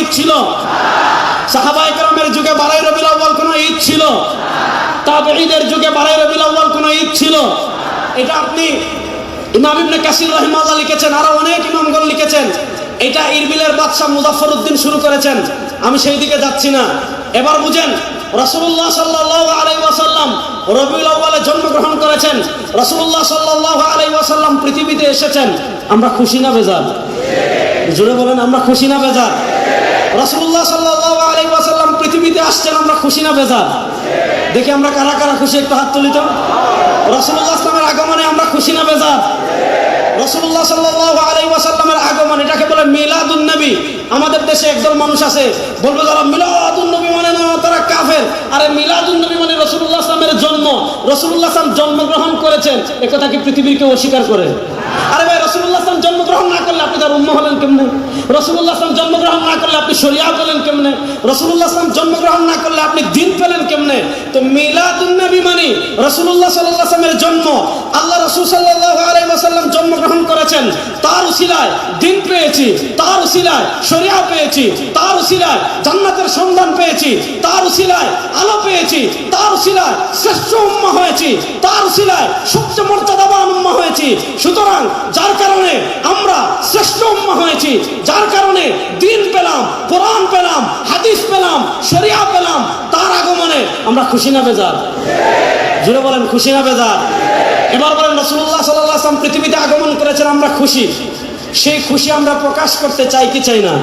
ঈদ ছিল? সাহাবায়ে কেরামের যুগে 12 রবিউল আউয়াল কোনো ঈদ ছিল? তাবেঈদের যুগে 12 রবিউল আউয়াল কোনো ঈদ ছিল? এটা আপনি ইমাম ইবনে কাসির রাহিমাহুল্লাহ লিখেছেন, আরো অনেক ইমামগণ লিখেছেন। এটা ইরবিলের বাদশা মুজাফফরউদ্দিন শুরু করেছেন, আমি সেই দিকে যাচ্ছি না। এবার বুঝেন, রাসূলুল্লাহ সাল্লাল্লাহু আলাইহি ওয়াসাল্লাম রবিউল আউয়ালে জন্মগ্রহণ করেছেন। রাসূলুল্লাহ সাল্লাল্লাহু আলাইহি ওয়াসাল্লাম পৃথিবীতে এসেছেন, আমরা খুশি না বেজার? জোরে বলেন, আমরা খুশি না বেজার? রাসূলুল্লাহ সাল্লাল্লাহু আলাইহি ওয়াসাল্লাম পৃথিবীতে আসছেন, আমরা খুশি না বেজার? দেখি আমরা কারা কারা খুশি, একটু হাত তুলি তো। রাসূলুল্লাহ সাল্লাল্লাহু আগমনে আমরা খুশি না বেজার? রাসূলুল্লাহ সাল্লাল্লাহু আলাইহি ওয়াসাল্লামের আগমন, এটাকে বলে মিলাদুন নবী। আমাদের দেশে একদল মানুষ আছে, বলবে যারা মিলাদুন নবী মানে না তারা কাফের। আরে মিলাদুন নবী মানে রাসূলুল্লাহ সাল্লামের জন্ম, রাসূলুল্লাহ সাল্লাম জন্মগ্রহণ করেছেন, এ কথা কি পৃথিবীর কেউ অস্বীকার করে? আরে ভাই, রাসূলুল্লাহ সাল্লাম জন্মগ্রহণ না করলে আপনি তার উম্মত হলেন কেমনে? রাসূলুল্লাহ সাল্লাম জন্মগ্রহণ না করলে আপনি শরিয়া পেলেন কেমনে? রাসূলুল্লাহ সাল্লাম জন্মগ্রহণ না করলে আপনি দ্বীন পেলেন কেমনে? তো মিলাদুন নবী মানে রাসূলুল্লাহ সাল্লাল্লাহু আলাইহি ওয়াসাল্লামের জন্ম। আল্লাহ রাসূল সাল্লাল্লাহু আলাইহি ওয়াসাল্লাম জন্মগ্রহণ করেছেন, তার উসিলায় দ্বীন পেয়েছি, তার উসিলায় শরিয়া পেয়েছি, তার উসিলায় জান্নাতের সন্ধান পেয়েছি, তার উসিলায় আলো পেয়েছি, তার উসিলায় শ্রেষ্ঠ উম্মাহ হয়েছি, তার উসিলায় সবচেয়ে মর্যাদাবান উম্মাহ হয়েছি। সুতরাং যার কারণে আমরা শ্রেষ্ঠ উম্মাহ হয়েছি, যার কারণে দ্বীন পেলাম, কোরআন পেলাম, হাদিস পেলাম, শরিয়া পেলাম, তার আগমনে আমরা খুশি না বেজার? জোরে বলেন, খুশি না বেজার? এবার বলেন, রাসূলুল্লাহ সাল্লাল্লাহু আলাইহি ওয়াসাল্লাম পৃথিবীতে আগমন করেছেন, আমরা খুশি। সেই খুশি আমরা প্রকাশ করতে চাই কি চাই না?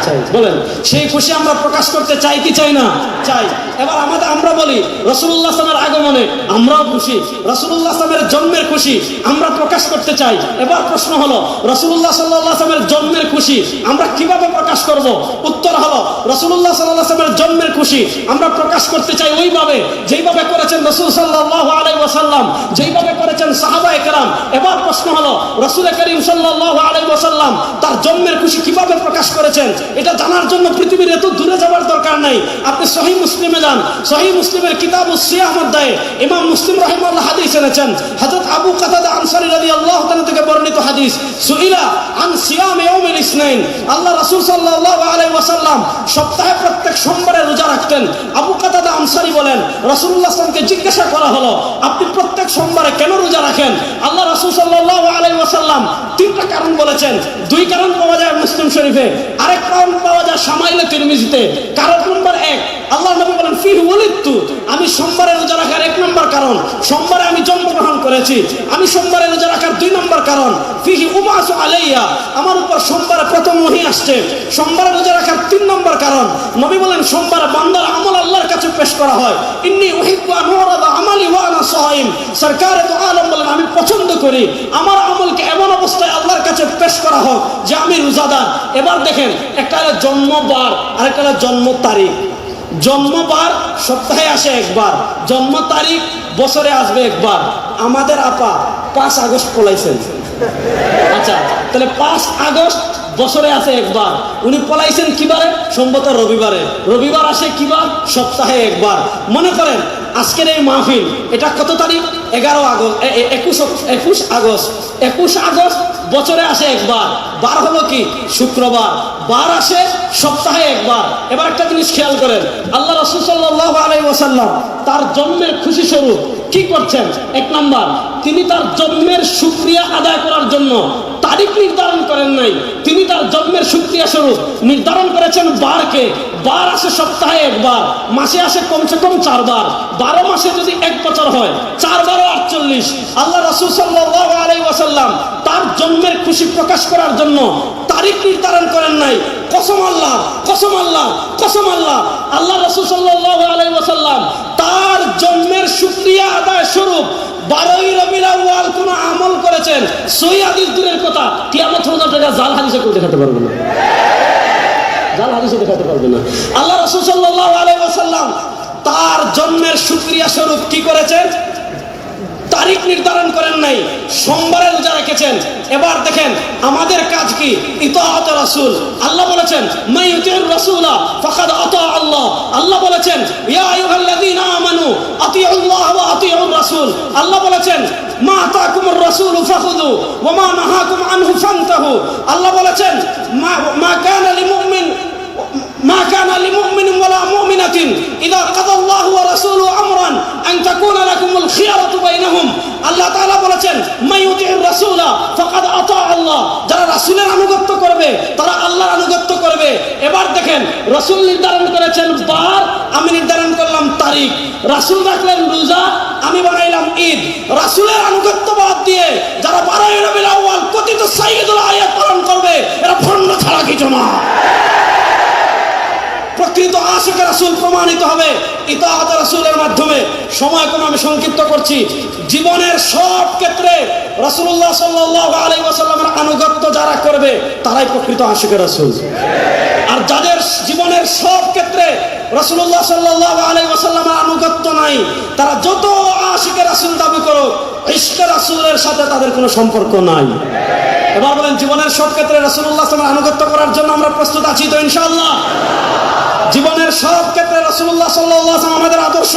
চাই। বলেন, সেই খুশি আমরা প্রকাশ করতে চাই কি চাই না? চাই। এবার আমরা বলি রাসূলুল্লাহ সাল্লাল্লাহু আলাইহি ওয়াসাল্লামের আগমনে আমরাও খুশি, রাসূলুল্লাহ সাল্লাল্লাহু আলাইহি ওয়াসাল্লামের জন্মের খুশি আমরা প্রকাশ করতে চাই। এবার প্রশ্ন হলো, রাসূলুল্লাহ সাল্লাল্লাহু আলাইহি ওয়াসাল্লামের জন্মের খুশি আমরা কিভাবে প্রকাশ করব? উত্তর হলো, রাসূলুল্লাহ সাল্লাল্লাহু আলাইহি ওয়াসাল্লামের জন্মের খুশি আমরা প্রকাশ করতে চাই ওইভাবে যেইভাবে করেছেন রাসূল সাল্লাল্লাহু আলাইহি ওয়াসাল্লাম, যেইভাবে করেছেন সাহাবায়ে কেরাম। এবার প্রশ্ন হলো, রাসূল করিম সাল্লাল্লাহু আলাইহি ওয়াসাল্লাম তার জন্মের খুশি কিভাবে প্রকাশ করেছেন? এটা জানার জন্য পৃথিবীর এত দূরে যাওয়ার দরকার নাই। আপনি সহিহ মুসলিমে যান, সহিহ মুসলিমের কিতাবুস সিয়াম অধ্যায়ে ইমাম মুসলিম রাহিমাহুল্লাহ হাদিস এনেছেন। হযরত আবু কাতাদা আনসারী রাদিয়াল্লাহু তাআলা থেকে বর্ণিত হাদিস, সুইলা আন সিয়াম ইয়াউমিল ইসনাইন। আল্লাহ রাসূল সাল্লাল্লাহু আলাইহি ওয়াসাল্লাম সপ্তাহে প্রত্যেক সোমবারে রোজা রাখতেন। আবু কাতাদা আনসারী বলেন, রাসূলুল্লাহ সাল্লাল্লাহু আলাইহি ওয়াসাল্লামকে জিজ্ঞাসা করা হলো, আপনি প্রত্যেক সোমবারে কেন রোজা রাখেন? আল্লাহ রাসূল সাল্লাল্লাহু আলাইহি ওয়াসাল্লাম তিনটা কারণ বলেছেন। দুই কারণ পাওয়া যায় মুসলিম শরীফে, আরেক কারণ পাওয়া যায় শামাইলে তিরমিজিতে। কারণ নম্বর 1, আল্লাহর নবী বলেন, ফিহি ওয়ালিদতু, আমি সোমবারে রোজা রাখার 1 নম্বর কারণ সোমবারে আমি জন্মগ্রহণ করেছি। আমি সোমবারে রোজা রাখার 2 নম্বর কারণ ফিহি উবাসু আলাইয়া, আমার উপর সোমবারে প্রথম ওহী আসছে। সোমবারে রোজা রাখার 3 নম্বর কারণ, নবী বলেন, সোমবারে বান্দার আমল আল্লাহর কাছে পেশ করা হয়। ইন্নী উহিব্বু আন উরাদা আমালি ওয়া আনা সাইম, সরকারে তো আলম বলেন, আমি পছন্দ করি আমার আমলকে এমন অবস্থায় আল্লাহর কাছে পেশ করা হোক যে আমি রোজাদার। এবার দেখেন, একটা হলো জন্মবার আর একটা হলো জন্ম তারিখ। জন্মবার সপ্তাহে আসে একবার, জন্ম তারিখ বছরে আসবে একবার। আমাদের আপা 5 আগস্ট পলাইছেন। আচ্ছা, তাহলে 5 আগস্ট বছরে আসে একবার। উনি পলাইছেন কিবারে? সম্ভবত রবিবারে। রবিবার আসে কিবার? সপ্তাহে একবার। মনে করেন আজকের এই মাহফিল, এটা কত তারিখ? 11 আগস্ট, 21 আগস্ট। 21 আগস্ট বছরে আসে একবার। বার হলো কি? শুক্রবার। বার আসে সপ্তাহে একবার। এবার একটা জিনিস খেয়াল করেন, আল্লাহ রাসূল সাল্লাল্লাহু আলাইহি ওয়াসাল্লাম তার জন্মের খুশি স্বরূপ কি করছেন? 1 নাম্বার, তিনি তার জন্মের শুকরিয়া আদায় করার জন্য তারিখ নির্ধারণ করেন নাই, তিনি তার জন্মের শুকরিয়া স্বরূপ নির্ধারণ করেছেন বারকে। বার আসে সপ্তাহে একবার, মাসে আসে কমসে কম 4 বার। 12 মাসে যদি 1 বছর হয়, 4 বার 48। আল্লাহ রাসূল সাল্লাল্লাহু আলাইহি ওয়াসাল্লাম তার জন্মের খুশি প্রকাশ করার জন্য তারিখ নির্ধারণ করেন নাই। কসম আল্লাহ, কসম আল্লাহ, কসম আল্লাহ, আল্লাহ রাসূল সাল্লাল্লাহু আলাইহি ওয়াসাল্লাম তার জন্মের শুকরিয়া আদায় স্বরূপ 12ই রবিউল আউয়াল কোন আমল করেছেন। সহিহ হাদিস দূরের কথা, কিয়ামত পর্যন্ত এটা জাল হাদিসে কেউ দেখাতে পারবে না, জাল হাদিসে দেখাতে পারবে না। আল্লাহ রাসূল সাল্লাল্লাহু আলাইহি ওয়াসাল্লাম তার জন্মের শুকরিয়া স্বরূপ কি করেছেন? তারিখ নির্ধারণ করেন নাই, সোমবারে রোজা রেখেছেন। এবার দেখেন আমাদের কাজ কি? ইতাআত রাসূল। আল্লাহ বলেছেন, মান ইউতিউর রাসূলা ফাকাদ আতা আল্লাহ। আল্লাহ বলেছেন, ইয়া আইয়ুহাল্লাযীনা আমানু আতিউল্লাহ ওয়া আতিউর রাসূল। আল্লাহ বলেছেন, মা আতাকুমুর রাসূলু ফাখুযু ওয়া মা নাহাকুম আনহু ফান্তাহু। আল্লাহ বলেছেন, মা কানা লিমুমিন আল্লাহ তাআলা বলেছেন মাইয়ুতির রাসূলা ফাকাদ আতা আল্লাহ, যারা রাসূলের আনুগত্য করবে তারা আল্লাহর আনুগত্য করবে। এবার দেখেন রাসূল নির্ধারণ করেছেন বার, আমি নির্ধারণ করলাম তারিখ। রাসূল রাখলেন রোজা, আমি বানাইলাম ঈদ। রাসূলের আনুগত্য বাদ দিয়ে যারা 12 রবিউল আউয়াল কথিত সাইয়্যিদুল আয়াত পালন করবে এরা ভণ্ড ছাড়া কিছু না। প্রকৃত আশিকে রাসূল প্রমাণিত হবে ইতাআত রাসূলের মাধ্যমে। সময় কম, আমি সংক্ষিপ্ত করছি। জীবনের সব ক্ষেত্রে রাসূলুল্লাহ সাল্লাল্লাহু আলাইহি ওয়াসাল্লামের আনুগত্য যারা করবে তারাই প্রকৃত আশিকে রাসূল। আর যাদের জীবনের সব ক্ষেত্রে রাসূলুল্লাহ সাল্লাল্লাহু আলাইহি ওয়াসাল্লামের আনুগত্য নাই, তারা যত আশিকে রাসূল দাবি করুক, ইশকে রাসূলের সাথে তাদের কোনো সম্পর্ক নাই। এবার বলেন, জীবনের সব ক্ষেত্রে রাসূলুল্লাহ সাল্লাল্লাহু আলাইহি ওয়াসাল্লামের আনুগত্য করার জন্য আমরা প্রস্তুত আছি তো ইনশাআল্লাহ? জীবনের সব ক্ষেত্রে রাসূলুল্লাহ সাল্লাল্লাহু আলাইহি ওয়াসাল্লাম আমাদের আদর্শ।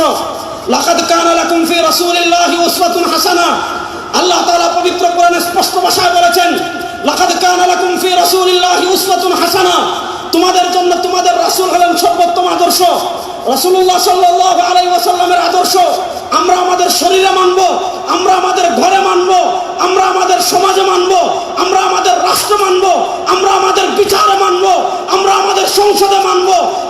লাকাদ কানা লাকুম ফি রাসূলিল্লাহি উসওয়াতুন হাসানাহ। আল্লাহ তাআলা পবিত্র কোরআনে স্পষ্ট ভাষায় বলেছেন, লাকাদ কানা লাকুম ফি রাসূলিল্লাহি উসওয়াতুন হাসানাহ। তোমাদের জন্য তোমাদের রাসূল হলেন সর্বোত্তম আদর্শ। রাসূলুল্লাহ সাল্লাল্লাহু আলাইহি ওয়াসাল্লামের আদর্শ আমরা আমাদের শরীরে মানব, আমরা আমাদের ঘরে মানব, আমরা আমাদের সমাজে মানব, আমরা আমাদের রাষ্ট্র মানব, আমরা আমাদের বিচারে মানব, আমরা আমাদের সংসদে মানব।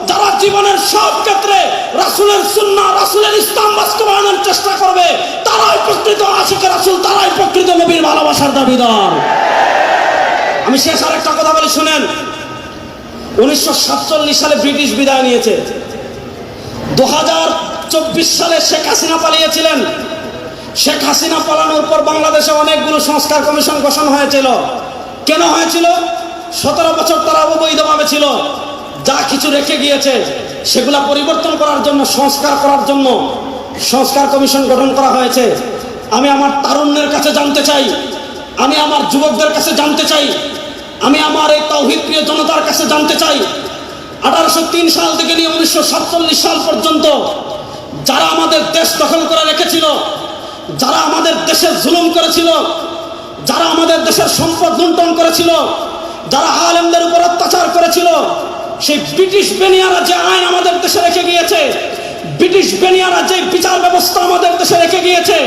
যারা জীবনের সব ক্ষেত্রে রাসূলের সুন্নাহ, রাসূলের ইসলাম বাস্তবায়নের চেষ্টা করবে তারাই প্রকৃত আশিকে রাসূল, তারাই প্রকৃত নবীর ভালোবাসার দাবিদার। আমি শেষ আরেকটা কথা বলি, শুনেন। 1947 সালে ব্রিটিশ বিদায় নিয়েছে। 2024 সালে শেখ হাসিনা পালিয়েছিলেন। শেখ হাসিনা পালানোর পর বাংলাদেশে অনেকগুলো সংস্কার কমিশন গঠন হয়েছিল। কেন হয়েছিল? 17 বছর তারা অবৈধভাবে ছিল। যা কিছু রেখে গিয়েছে সেগুলা পরিবর্তন করার জন্য, সংস্কার করার জন্য সংস্কার কমিশন গঠন করা হয়েছে। আমি আমার তারুণ্যের কাছে জানতে চাই, আমি আমার যুবকদের কাছে জানতে চাই, আমি আমার এই তাওহীদ প্রিয় জনতার কাছে জানতে চাই, 1803 সাল থেকে নিয়ে 1947 সাল পর্যন্ত যারা আমাদের দেশ দখল করে রেখেছিল, যারা আমাদের দেশে জুলুম করেছিল, যারা আমাদের দেশের সম্পদ লুণ্ঠন করেছিল, যারা আলেমদের উপর অত্যাচার করেছিল, সেই ব্রিটিশ বেনিয়ারা যে আইন আমাদের দেশে রেখে গিয়েছে, ব্রিটিশ বেনিয়ারা যে বিচার ব্যবস্থা আমাদের দেশে রেখে গিয়েছে,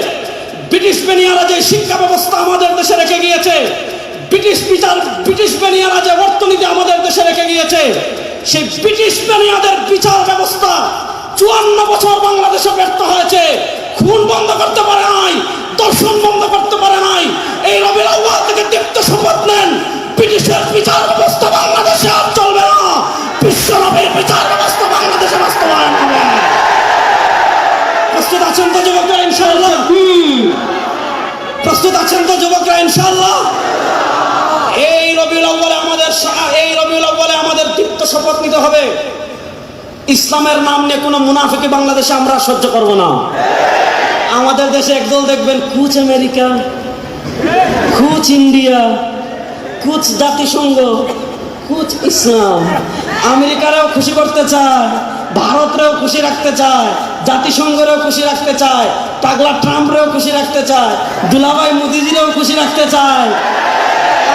ব্রিটিশ বেনিয়ারা যে শিক্ষা ব্যবস্থা আমাদের দেশে রেখে গিয়েছে, ব্রিটিশ বেনিয়ারা যে অর্থনীতি আমাদের দেশে রেখে গিয়েছে, সেই ব্রিটিশ বেনিয়াদের বিচার ব্যবস্থা 54 বছর বাংলাদেশে ব্যর্থ হয়েছে। খুন বন্ধ করতে পারে নাই, দর্শন বন্ধ করতে পারে নাই। এই রবিউল আউয়াল থেকে দীপ্ত শপথ নেন, ব্রিটিশের বিচার ব্যবস্থা বাংলাদেশে আর চলবে না, বিশ্ব নবীর বিচার ব্যবস্থা বাংলাদেশে বাস্তবায়ন হবে। প্রস্তুত আছেন তো যুবকরা ইনশাআল্লাহ? প্রস্তুত আছেন তো যুবকরা ইনশাআল্লাহ? এই রবিউল আউয়ালে আমাদের দীপ্ত শপথ নিতে হবে, ইসলামের নাম নিয়ে কোনো মুনাফিকি বাংলাদেশে আমরা সহ্য করব না। আমাদের দেশে একদল দেখবেন কুচ আমেরিকা, কুচ ইন্ডিয়া, কুচ জাতিসংঘ, কুচ ইসলাম। আমেরিকারেও খুশি করতে চায়, ভারতরেও খুশি রাখতে চায়, জাতিসংঘরেও খুশি রাখতে চায়, পাগলা ট্রাম্পরেও খুশি রাখতে চায়, দুলাভাই মোদিজিরেও খুশি রাখতে চায়।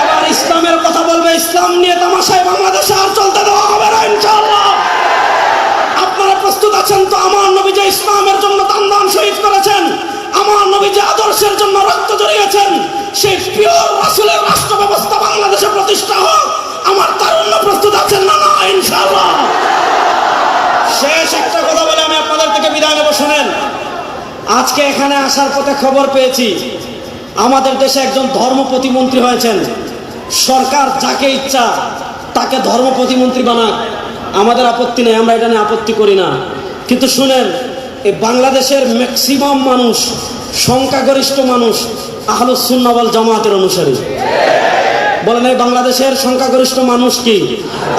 আবার ইসলামের কথা বলবে, ইসলাম নিয়ে তামাশায় বাংলাদেশে আর চলতে দেওয়া হবে না ইনশাআল্লাহ। আপনারা প্রস্তুত আছেন তো? আমার নবী যে ইসলামের জন্য দান শহীদ করেছেন, আমার নবী যে আদর্শের জন্য রক্ত ঝরিয়েছেন, সেই পিওর রাসূলের রাষ্ট্র ব্যবস্থা বাংলাদেশে প্রতিষ্ঠা হোক। আমার তারুণ্য প্রস্তুত আছেন না? না ইনশাআল্লাহ। শেষ একটা কথা বলে আমি আপনাদের থেকে বিদায় নেব, শুনেন। আজকে এখানে আসার পথে খবর পেয়েছি আমাদের দেশে একজন ধর্ম প্রতিমন্ত্রী হয়েছেন। সরকার যাকে ইচ্ছা তাকে ধর্ম প্রতিমন্ত্রী বানাক, আমাদের আপত্তি নেই, আমরা এটা নিয়ে আপত্তি করি না। কিন্তু শুনেন, এই বাংলাদেশের ম্যাক্সিমাম মানুষ, সংখ্যাগরিষ্ঠ মানুষ আহলুস সুন্নাহ ওয়াল জামাতের অনুসারী। বলেন, এই বাংলাদেশের সংখ্যাগরিষ্ঠ মানুষ কি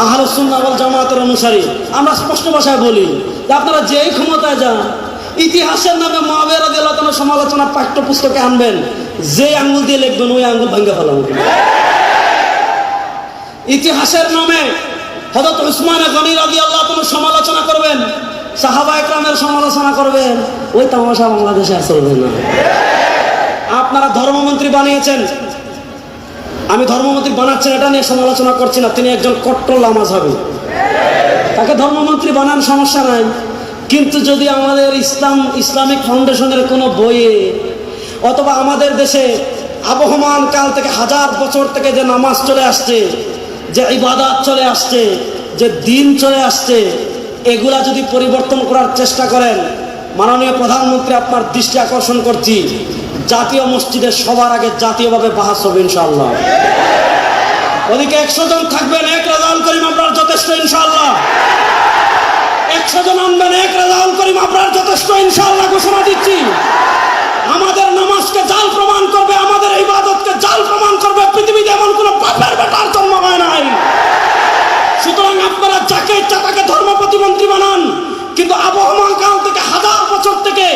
আহলুস সুন্নাহ ওয়াল জামাতের অনুসারী? আমরা স্পষ্ট ভাষায় বলি যে আপনারা যেই ক্ষমতায় যান, ইতিহাসের নামে মুআবিয়া রাদিয়াল্লাহু তাআলার সমালোচনা পাঠ্যপুস্তকে আনবেন, যে আঙ্গুল দিয়ে লিখবেন ওই আঙ্গুল ভাঙা ফেলাবো। ইতিহাসের নামে হযরত উসমান গনি রাদিয়াল্লাহু তাআলার সমালোচনা করবেন, সাহাবা একরামের সমালোচনা করবেন, ওই তামাশা বাংলাদেশে আর চলবে না। আপনারা ধর্মমন্ত্রী বানিয়েছেন, আমি ধর্মমন্ত্রী বানাচ্ছেন এটা নিয়ে সমালোচনা করছি না, তিনি একজন কট্টর লামাযহাবী, তাকে ধর্মমন্ত্রী বানান সমস্যা নাই। কিন্তু যদি আমাদের ইসলামিক ফাউন্ডেশনের কোনো বইয়ে অথবা আমাদের দেশে আবহমান কাল থেকে হাজার বছর থেকে যে নামাজ চলে আসছে, যে ইবাদত চলে আসছে, যে দিন চলে আসছে, এগুলা যদি পরিবর্তন করার চেষ্টা করেন, মাননীয় প্রধানমন্ত্রী আপনার দৃষ্টি আকর্ষণ করছি, জাতীয় মসজিদে সবার আগে জাতীয়ভাবে বাহাস হবে ইনশাআল্লাহ। ওদিকে 100 জন থাকবেন, এক রেজাউল করিম আপনার যথেষ্ট ইনশাআল্লাহ। 100 জন আনবেন, এক রেজাউল করিম আপনার যথেষ্ট ইনশাআল্লাহ ঘোষণা দিচ্ছি। আমাদের নামাজকে জাল প্রমাণ করবে, আমাদের ইবাদতকে জাল প্রমাণ করবে পৃথিবীতে এমন কোন বাপের বেটার জন্ম হয় নাই। সুতরাং আপনারা যাকে ইচ্ছা তাকে ধর্ম প্রতিমন্ত্রী বানান, কিন্তু আবহমান কাল থেকে হাজার বছর থেকে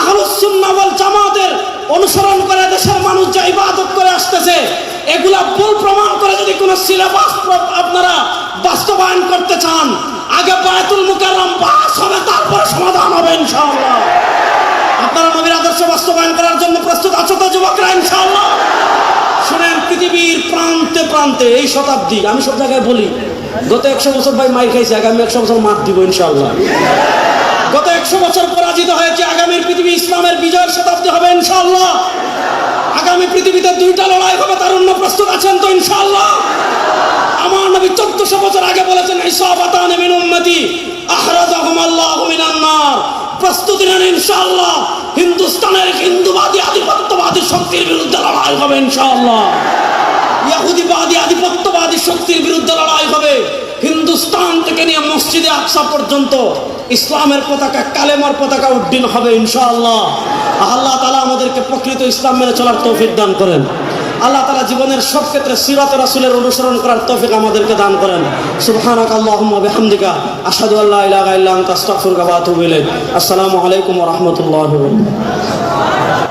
আহলুস সুন্নাহ ওয়াল জামাতের অনুসরণ করে দেশের মানুষ যে ইবাদত করে আসতেছে, এগুলা ভুল প্রমাণ করে যদি কোনো সিলেবাস আপনারা বাস্তবায়ন করতে চান, আগে বায়তুল মুকাররম বাস হবে, তারপরে সমাধান হবে ইনশাআল্লাহ। আপনারা নবীর আদর্শ বাস্তবায়ন করার জন্য প্রস্তুত আছো তো যুবকরা ইনশাআল্লাহ? শুনেন, পৃথিবীর প্রান্তে প্রান্তে এই শতাব্দী, আমি সব জায়গায় বলি, গত 100 বছর ভাই মাইর খাইছে, আগামী 100 বছর মার দিব ইনশাআল্লাহ। গত 100 বছর পরাজিত হয়েছে, আগামীর পৃথিবী ইসলামের বিজয়ের শতাব্দী হবে ইনশাআল্লাহ। আগামী পৃথিবীতে 2টা লড়াই হবে, তারুণ্য প্রস্তুত আছেন তো ইনশাআল্লাহ? আমার নবী 1400 বছর আগে বলেছেন, ইসাবাতান মিন উম্মতি আহরাজাহুম আল্লাহু মিনান নার। প্রস্তুতি নেন ইনশাআল্লাহ। হিন্দুস্তানের হিন্দুবাদী আধিপত্যবাদী শক্তির বিরুদ্ধে লড়াই হবে ইনশাআল্লাহ। ইহুদিবাদী আধিপত্যবাদী শক্তির বিরুদ্ধে লড়াই হবে। হিন্দুস্তান থেকে নিয়ে মসজিদে আকসা পর্যন্ত ইসলামের পতাকা, কালেমার পতাকা উড্ডীন হবে ইনশাআল্লাহ। আল্লাহ তাআলা আমাদেরকে প্রকৃত ইসলাম মেনে চলার তৌফিক দান করেন। আল্লাহ তাআলা জীবনের সব ক্ষেত্রে সিরাত রাসূলের অনুসরণ করার তৌফিক আমাদেরকে দান করেন। সুবহানাকা আল্লাহুম্মা বিহামদিকা আশহাদু আল্লা ইলাহা ইল্লা আনতা আস্তাগফিরুকা ওয়া আতুবু ইলাইক। আসসালামু আলাইকুম ওয়া রাহমাতুল্লাহি ওয়া বারাকাতুহু।